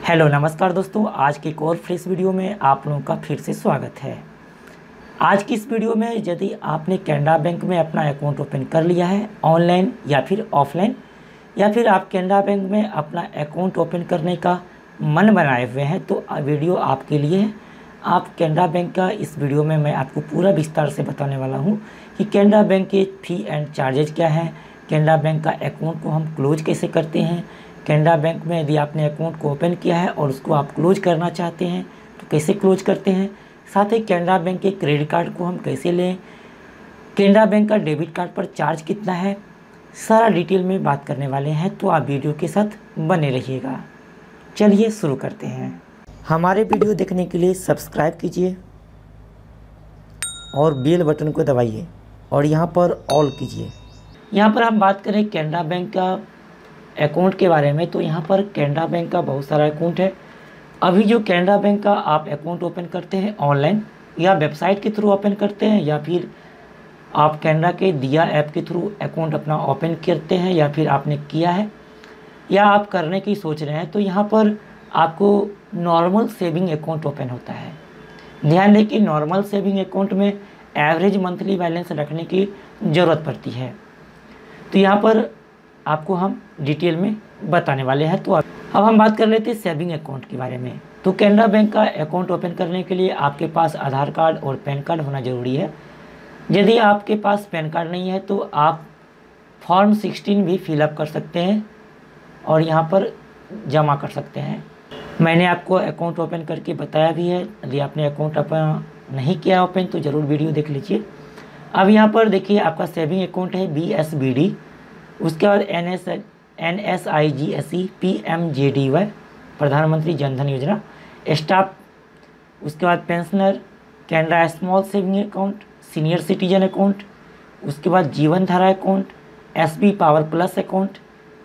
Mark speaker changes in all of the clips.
Speaker 1: Hello नमस्कार दोस्तों, आज की एक और फ्रेश वीडियो में आप लोगों का फिर से स्वागत है। आज की इस वीडियो में यदि आपने कैनरा बैंक में अपना अकाउंट ओपन कर लिया है ऑनलाइन या फिर ऑफलाइन, या फिर आप कैनरा बैंक में अपना अकाउंट ओपन करने का मन बनाए हुए हैं, तो वीडियो आपके लिए है। आप कैनरा बैंक का इस वीडियो में मैं आपको पूरा विस्तार से बताने वाला हूँ कि कैनरा बैंक के फ़ी एंड चार्जेज क्या हैं, कैनरा बैंक का अकाउंट को हम क्लोज कैसे करते हैं, कैनरा बैंक में यदि आपने अकाउंट को ओपन किया है और उसको आप क्लोज करना चाहते हैं तो कैसे क्लोज करते हैं, साथ ही कैनरा बैंक के क्रेडिट कार्ड को हम कैसे लें, कैनरा बैंक का डेबिट कार्ड पर चार्ज कितना है, सारा डिटेल में बात करने वाले हैं। तो आप वीडियो के साथ बने रहिएगा। चलिए शुरू करते हैं। हमारे वीडियो देखने के लिए सब्सक्राइब कीजिए और बेल बटन को दबाइए और यहाँ पर ऑल कीजिए। यहाँ पर हम बात करें कैनरा बैंक का अकाउंट के बारे में, तो यहाँ पर कैनरा बैंक का बहुत सारा अकाउंट है। अभी जो कैनरा बैंक का आप अकाउंट ओपन करते हैं ऑनलाइन या वेबसाइट के थ्रू ओपन करते हैं, या फिर आप कैनरा के दिया ऐप के थ्रू अकाउंट अपना ओपन करते हैं, या फिर आपने किया है या आप करने की सोच रहे हैं, तो यहाँ पर आपको नॉर्मल सेविंग अकाउंट ओपन होता है। ध्यान दें कि नॉर्मल सेविंग अकाउंट में एवरेज मंथली बैलेंस रखने की ज़रूरत पड़ती है। तो यहाँ पर आपको हम डिटेल में बताने वाले हैं। तो अब हम बात कर लेते हैं सेविंग अकाउंट के बारे में। तो कैनरा बैंक का अकाउंट ओपन करने के लिए आपके पास आधार कार्ड और पैन कार्ड होना ज़रूरी है। यदि आपके पास पैन कार्ड नहीं है तो आप फॉर्म 16 भी फिलअप कर सकते हैं और यहाँ पर जमा कर सकते हैं। मैंने आपको अकाउंट ओपन करके बताया भी है। यदि आपने अकाउंट अपना नहीं किया ओपन तो ज़रूर वीडियो देख लीजिए। अब यहाँ पर देखिए आपका सेविंग अकाउंट है BSBD, उसके बाद NSIGSE PMJDY प्रधानमंत्री जनधन योजना, स्टाफ, उसके बाद pensioner, Canara small saving account, senior citizen account, उसके बाद जीवन धारा account, SB power plus account,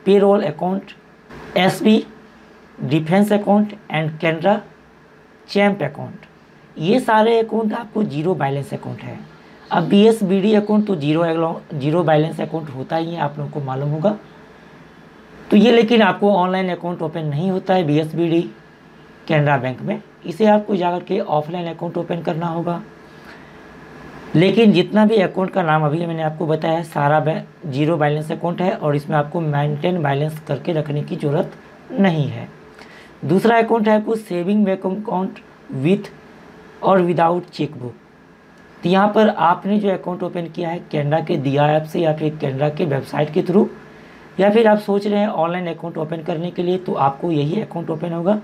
Speaker 1: payroll account, SB defence account and Canara champ account. ये सारे अकाउंट आपको जीरो बैलेंस अकाउंट है। अब BSBD अकाउंट तो जीरो बैलेंस अकाउंट होता ही है, आप लोगों को मालूम होगा। तो ये लेकिन आपको ऑनलाइन अकाउंट ओपन नहीं होता है BSBD कैनरा बैंक में, इसे आपको जाकर के ऑफलाइन अकाउंट ओपन करना होगा। लेकिन जितना भी अकाउंट का नाम अभी मैंने आपको बताया है सारा जीरो बैलेंस अकाउंट है और इसमें आपको मेंटेन बैलेंस करके रखने की ज़रूरत नहीं है। दूसरा अकाउंट है आपको सेविंग बैंक अकाउंट विथ और विदाउट चेकबुक। तो यहाँ पर आपने जो अकाउंट ओपन किया है कैनरा के दिया ऐप से या फिर कैनरा के वेबसाइट के थ्रू, या फिर आप सोच रहे हैं ऑनलाइन अकाउंट ओपन करने के लिए, तो आपको यही अकाउंट ओपन होगा,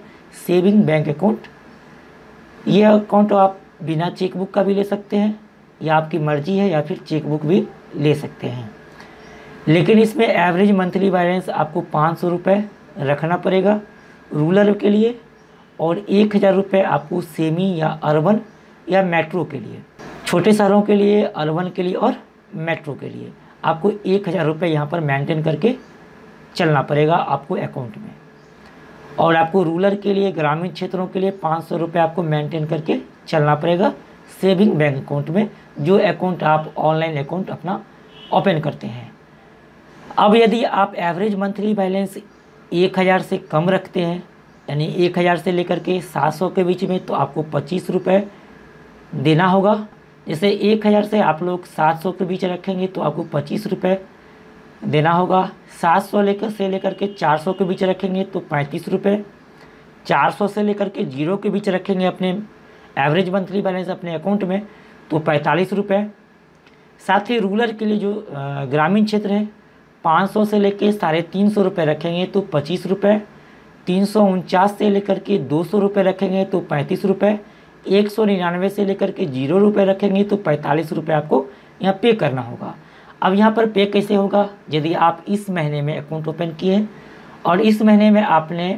Speaker 1: सेविंग बैंक अकाउंट। ये अकाउंट आप बिना चेकबुक का भी ले सकते हैं या आपकी मर्जी है, या फिर चेकबुक भी ले सकते हैं। लेकिन इसमें एवरेज मंथली बैलेंस आपको 500 रुपये रखना पड़ेगा रूरल के लिए, और 1000 रुपये आपको सेमी या अर्बन या मेट्रो के लिए, छोटे शहरों के लिए, अर्बन के लिए और मेट्रो के लिए आपको 1000 रुपये यहाँ पर मेंटेन करके चलना पड़ेगा आपको अकाउंट में। और आपको रूरल के लिए, ग्रामीण क्षेत्रों के लिए 500 रुपये आपको मेंटेन करके चलना पड़ेगा सेविंग बैंक अकाउंट में, जो अकाउंट आप ऑनलाइन अकाउंट अपना ओपन करते हैं। अब यदि आप एवरेज मंथली बैलेंस 1000 से कम रखते हैं, यानी 1000 से लेकर के 700 के बीच में, तो आपको 25 रुपये देना होगा। जैसे 1000 से आप लोग 700 के बीच रखेंगे तो आपको 25 रुपये देना होगा। 700 से लेकर के 400 के बीच रखेंगे तो 35 रुपये। 400 से लेकर के 0 के बीच रखेंगे अपने एवरेज मंथली बैलेंस अपने अकाउंट में तो 45 रुपये। साथ ही रूरल के लिए जो ग्रामीण क्षेत्र है 500 से लेकर 350 रुपये रखेंगे तो 25 रुपये। 349 से लेकर के 200 रुपये रखेंगे तो 35 रुपये। 199 से लेकर के 0 रुपये रखेंगे तो 45 रुपये आपको यहाँ पे करना होगा। अब यहाँ पर पे कैसे होगा, यदि आप इस महीने में अकाउंट ओपन किए और इस महीने में आपने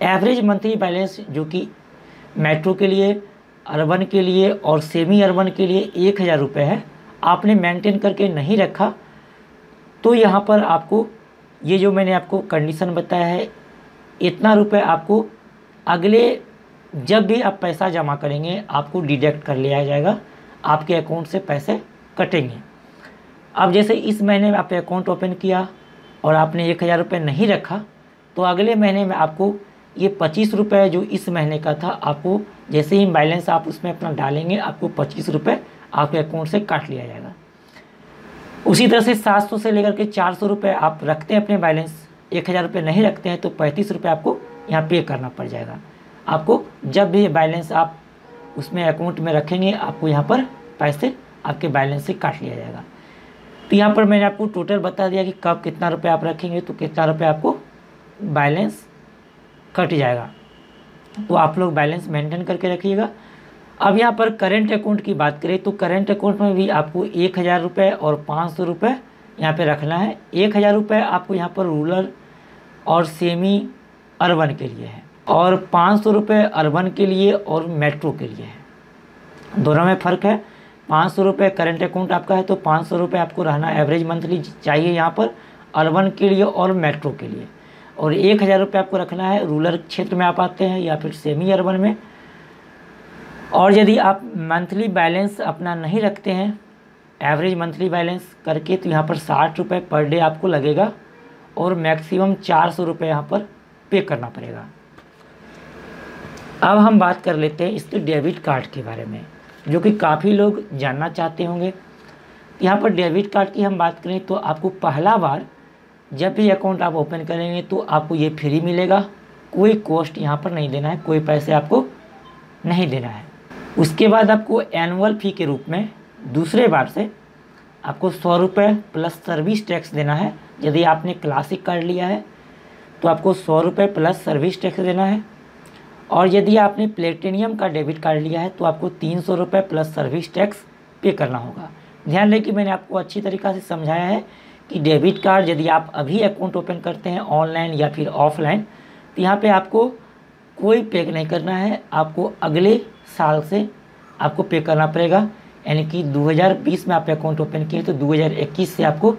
Speaker 1: एवरेज मंथली बैलेंस जो कि मेट्रो के लिए, अर्बन के लिए और सेमी अर्बन के लिए 1000 रुपये है, आपने मेंटेन करके नहीं रखा, तो यहाँ पर आपको ये जो मैंने आपको कंडीशन बताया है, इतना रुपये आपको अगले जब भी आप पैसा जमा करेंगे आपको डिडक्ट कर लिया जाएगा, आपके अकाउंट से पैसे कटेंगे। अब जैसे इस महीने में आपने अकाउंट ओपन किया और आपने 1000 रुपये नहीं रखा, तो अगले महीने में आपको ये 25 रुपये जो इस महीने का था, आपको जैसे ही बैलेंस आप उसमें अपना डालेंगे, आपको 25 रुपये आपके अकाउंट से काट लिया जाएगा। उसी तरह से 700 से लेकर के 400 रुपये आप रखते हैं अपने बैलेंस, 1000 रुपये नहीं रखते हैं तो 35 रुपये आपको यहाँ पे करना पड़ जाएगा। आपको जब भी बैलेंस आप उसमें अकाउंट में रखेंगे, आपको यहाँ पर पैसे आपके बैलेंस से काट लिया जाएगा। तो यहाँ पर मैंने आपको टोटल बता दिया कि कब कितना रुपये आप रखेंगे तो कितना रुपये आपको बैलेंस कट जाएगा। तो आप लोग बैलेंस मेंटेन करके रखिएगा। अब यहाँ पर करेंट अकाउंट की बात करें तो करेंट अकाउंट में भी आपको 1000 रुपये और 500 रुपये यहाँ पे रखना है। 1000 रुपये आपको यहाँ पर रूरल और सेमी अर्बन के लिए है और 500 रुपये अर्बन के लिए और मेट्रो के लिए है। दोनों में फ़र्क है। 500 रुपये करेंट अकाउंट आपका है तो 500 रुपये आपको रहना एवरेज मंथली चाहिए यहाँ पर अर्बन के लिए और मेट्रो के लिए, और 1000 रुपये आपको रखना है रूरल क्षेत्र में आप आते हैं या फिर सेमी अर्बन में। और यदि आप मंथली बैलेंस अपना नहीं रखते हैं एवरेज मंथली बैलेंस करके तो यहाँ पर 60 रुपये पर डे आपको लगेगा और मैक्सिमम 400 रुपये यहाँ पर पे करना पड़ेगा। अब हम बात कर लेते हैं इसके डेबिट कार्ड के बारे में, जो कि काफ़ी लोग जानना चाहते होंगे। यहाँ पर डेबिट कार्ड की हम बात करें तो आपको पहला बार जब भी अकाउंट आप ओपन करेंगे तो आपको ये फ्री मिलेगा, कोई कॉस्ट यहाँ पर नहीं देना है, कोई पैसे आपको नहीं देना है। उसके बाद आपको एनुअल फ़ी के रूप में दूसरे बार से आपको 100 रुपये प्लस सर्विस टैक्स देना है। यदि आपने क्लासिक कार्ड लिया है तो आपको 100 रुपये प्लस सर्विस टैक्स देना है, और यदि आपने प्लेटिनियम का डेबिट कार्ड लिया है तो आपको 300 रुपये प्लस सर्विस टैक्स पे करना होगा। ध्यान दें कि मैंने आपको अच्छी तरीक़ा से समझाया है कि डेबिट कार्ड यदि आप अभी अकाउंट ओपन करते हैं ऑनलाइन या फिर ऑफलाइन तो यहाँ पे आपको कोई पे नहीं करना है, आपको अगले साल से आपको पे करना पड़ेगा। यानी कि 2020 में आप अकाउंट ओपन किए तो 2021 से आपको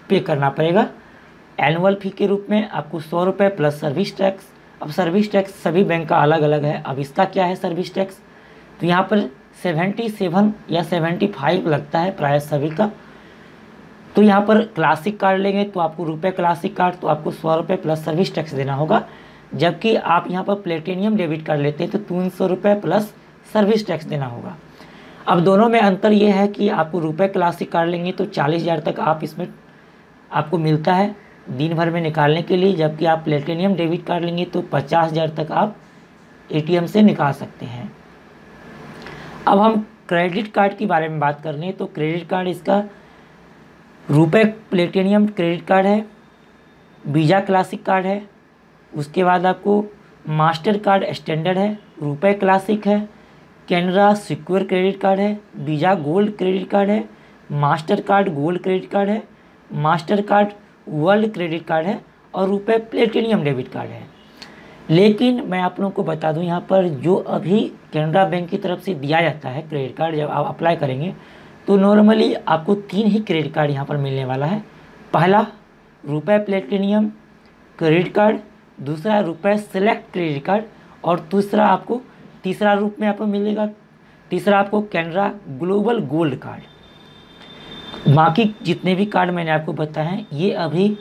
Speaker 1: पे करना पड़ेगा एनुअल फ़ी के रूप में आपको 100 रुपये प्लस सर्विस टैक्स। अब सर्विस टैक्स सभी बैंक का अलग अलग है। अब इसका क्या है सर्विस टैक्स, तो यहाँ पर 77 या 75 लगता है प्राय सभी का। तो यहाँ पर क्लासिक कार्ड लेंगे तो आपको रुपये क्लासिक कार्ड तो आपको 100 रुपये प्लस सर्विस टैक्स देना होगा, जबकि आप यहाँ पर प्लेटिनियम डेबिट कार्ड लेते हैं तो 300 रुपये प्लस सर्विस टैक्स देना होगा। अब दोनों में अंतर ये है कि आपको रुपये क्लासिक कार्ड लेंगे तो 40,000 तक आप इसमें आपको मिलता है दिन भर में निकालने के लिए, जबकि आप प्लेटिनियम डेबिट कार्ड लेंगे तो 50,000 तक आप ATM से निकाल सकते हैं। अब हम क्रेडिट कार्ड के बारे में बात कर रहे हैं तो क्रेडिट कार्ड इसका रुपये प्लेटिनियम क्रेडिट कार्ड है, वीज़ा क्लासिक कार्ड है, उसके बाद आपको मास्टर कार्ड स्टैंडर्ड है, रुपये क्लासिक है, कैनरा सिक्योर क्रेडिट कार्ड है, वीज़ा गोल्ड क्रेडिट कार्ड है, Mastercard gold credit card है, Mastercard world credit card है और रुपये प्लेटिनियम डेबिट कार्ड है। लेकिन मैं आप लोगों को बता दूं यहाँ पर जो अभी कैनरा बैंक की तरफ से दिया जाता है क्रेडिट कार्ड, जब आप अप्लाई करेंगे तो नॉर्मली आपको 3 ही क्रेडिट कार्ड यहाँ पर मिलने वाला है। पहला रुपये प्लेटिनियम क्रेडिट कार्ड, दूसरा रुपये सेलेक्ट क्रेडिट कार्ड और तीसरा रूप में आपको मिलेगा, तीसरा आपको कैनरा ग्लोबल गोल्ड कार्ड। बाकी जितने भी कार्ड मैंने आपको बताए हैं ये अभी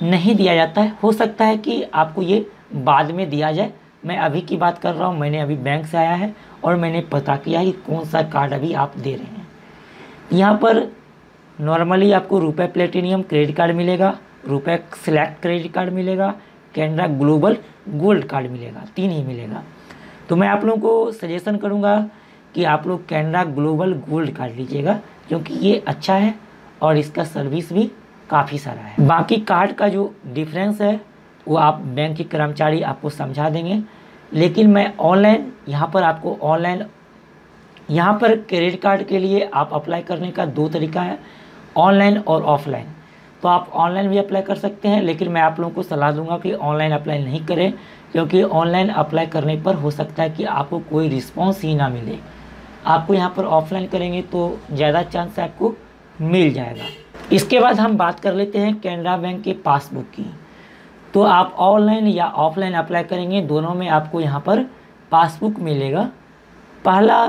Speaker 1: नहीं दिया जाता है, हो सकता है कि आपको ये बाद में दिया जाए। मैं अभी की बात कर रहा हूँ, मैंने अभी बैंक से आया है और मैंने पता किया है कि कौन सा कार्ड अभी आप दे रहे हैं। यहाँ पर नॉर्मली आपको रुपये प्लेटिनियम क्रेडिट कार्ड मिलेगा, रुपये सेलेक्ट क्रेडिट कार्ड मिलेगा, कैनरा ग्लोबल गोल्ड कार्ड मिलेगा, 3 ही मिलेगा। तो मैं आप लोगों को सजेशन करूँगा कि आप लोग कैनरा ग्लोबल गोल्ड कार्ड लीजिएगा, क्योंकि ये अच्छा है और इसका सर्विस भी काफ़ी सारा है। बाकी कार्ड का जो डिफरेंस है वो आप बैंक के कर्मचारी आपको समझा देंगे, लेकिन मैं ऑनलाइन यहाँ पर क्रेडिट कार्ड के लिए आप अप्लाई करने का 2 तरीका है, ऑनलाइन और ऑफलाइन। तो आप ऑनलाइन भी अप्लाई कर सकते हैं, लेकिन मैं आप लोगों को सलाह दूंगा कि ऑनलाइन अप्लाई नहीं करें, क्योंकि ऑनलाइन अप्लाई करने पर हो सकता है कि आपको कोई रिस्पॉन्स ही ना मिले। आपको यहाँ पर ऑफलाइन करेंगे तो ज़्यादा चांस आपको मिल जाएगा। इसके बाद हम बात कर लेते हैं कैनरा बैंक के पासबुक की। तो आप ऑनलाइन या ऑफलाइन अप्लाई करेंगे, दोनों में आपको यहाँ पर पासबुक मिलेगा। पहला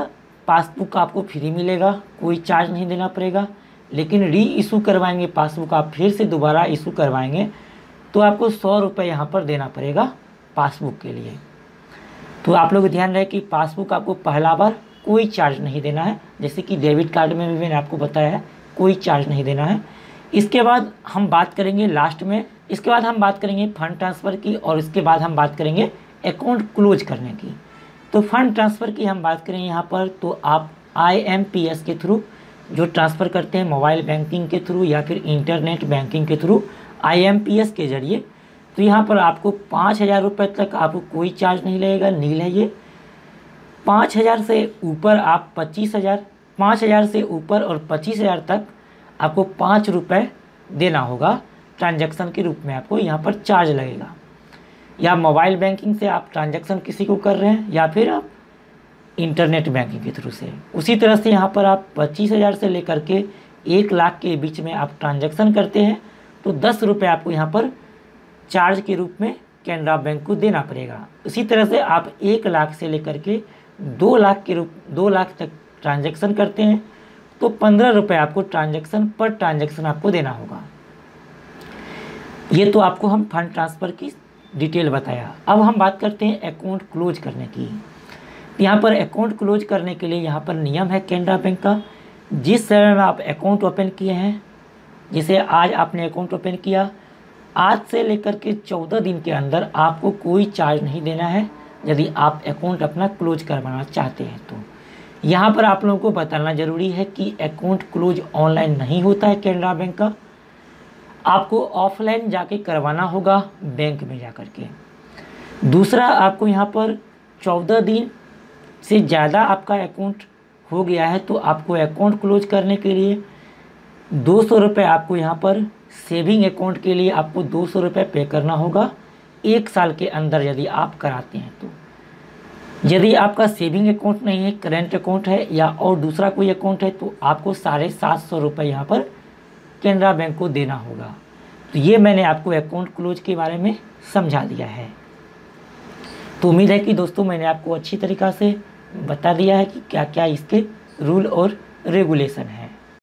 Speaker 1: पासबुक आपको फ्री मिलेगा, कोई चार्ज नहीं देना पड़ेगा, लेकिन री इशू करवाएंगे पासबुक, आप फिर से दोबारा इशू करवाएंगे तो आपको 100 रुपये यहाँ पर देना पड़ेगा पासबुक के लिए। तो आप लोग ध्यान रहे कि पासबुक आपको पहला बार कोई चार्ज नहीं देना है, जैसे कि डेबिट कार्ड में भी मैंने आपको बताया है कोई चार्ज नहीं देना है। इसके बाद हम बात करेंगे लास्ट में, इसके बाद हम बात करेंगे फंड ट्रांसफ़र की, और इसके बाद हम बात करेंगे अकाउंट क्लोज करने की। तो फंड ट्रांसफ़र की हम बात करें यहाँ पर, तो आप IMPS के थ्रू जो ट्रांसफ़र करते हैं मोबाइल बैंकिंग के थ्रू या फिर इंटरनेट बैंकिंग के थ्रू IMPS के ज़रिए, तो यहाँ पर आपको 5,000 रुपये तक आपको कोई चार्ज नहीं लगेगा, नील है ये। 5,000 से ऊपर आप 25,000, 5,000 से ऊपर और 25,000 तक आपको 5 रुपये देना होगा ट्रांजैक्शन के रूप में, आपको यहाँ पर चार्ज लगेगा। या मोबाइल बैंकिंग से आप ट्रांजैक्शन किसी को कर रहे हैं या फिर आप इंटरनेट बैंकिंग के थ्रू से, उसी तरह से यहाँ पर आप 25,000 से लेकर के 1 लाख के बीच में आप ट्रांजैक्शन करते हैं तो 10 रुपये आपको यहाँ पर चार्ज के रूप में कैनरा बैंक को देना पड़ेगा। इसी तरह से आप 1 लाख से लेकर के 2 लाख तक ट्रांजैक्शन करते हैं तो 15 रुपये आपको पर ट्रांजैक्शन आपको देना होगा। ये तो आपको हम फंड ट्रांसफ़र की डिटेल बताया। अब हम बात करते हैं अकाउंट क्लोज करने की। यहाँ पर अकाउंट क्लोज करने के लिए यहाँ पर नियम है कैनरा बैंक का, जिस समय में आप अकाउंट ओपन किए हैं, जैसे आज आपने अकाउंट ओपन किया, आज से लेकर के 14 दिन के अंदर आपको कोई चार्ज नहीं देना है यदि आप अकाउंट अपना क्लोज करवाना चाहते हैं। तो यहाँ पर आप लोगों को बताना ज़रूरी है कि अकाउंट क्लोज ऑनलाइन नहीं होता है कैनरा बैंक का, आपको ऑफलाइन जाके करवाना होगा बैंक में जा कर के। दूसरा, आपको यहाँ पर 14 दिन से ज़्यादा आपका अकाउंट हो गया है तो आपको अकाउंट क्लोज करने के लिए 200 रुपये आपको यहाँ पर सेविंग अकाउंट के लिए आपको 200 रुपये पे करना होगा 1 साल के अंदर यदि आप कराते हैं तो। यदि आपका सेविंग अकाउंट नहीं है, करेंट अकाउंट है या और दूसरा कोई अकाउंट है तो आपको 750 रुपये यहाँ पर कैनरा बैंक को देना होगा। तो ये मैंने आपको अकाउंट क्लोज के बारे में समझा दिया है। तो उम्मीद है कि दोस्तों मैंने आपको अच्छी तरीक़ा से बता दिया है कि क्या क्या इसके रूल और रेगुलेशन है।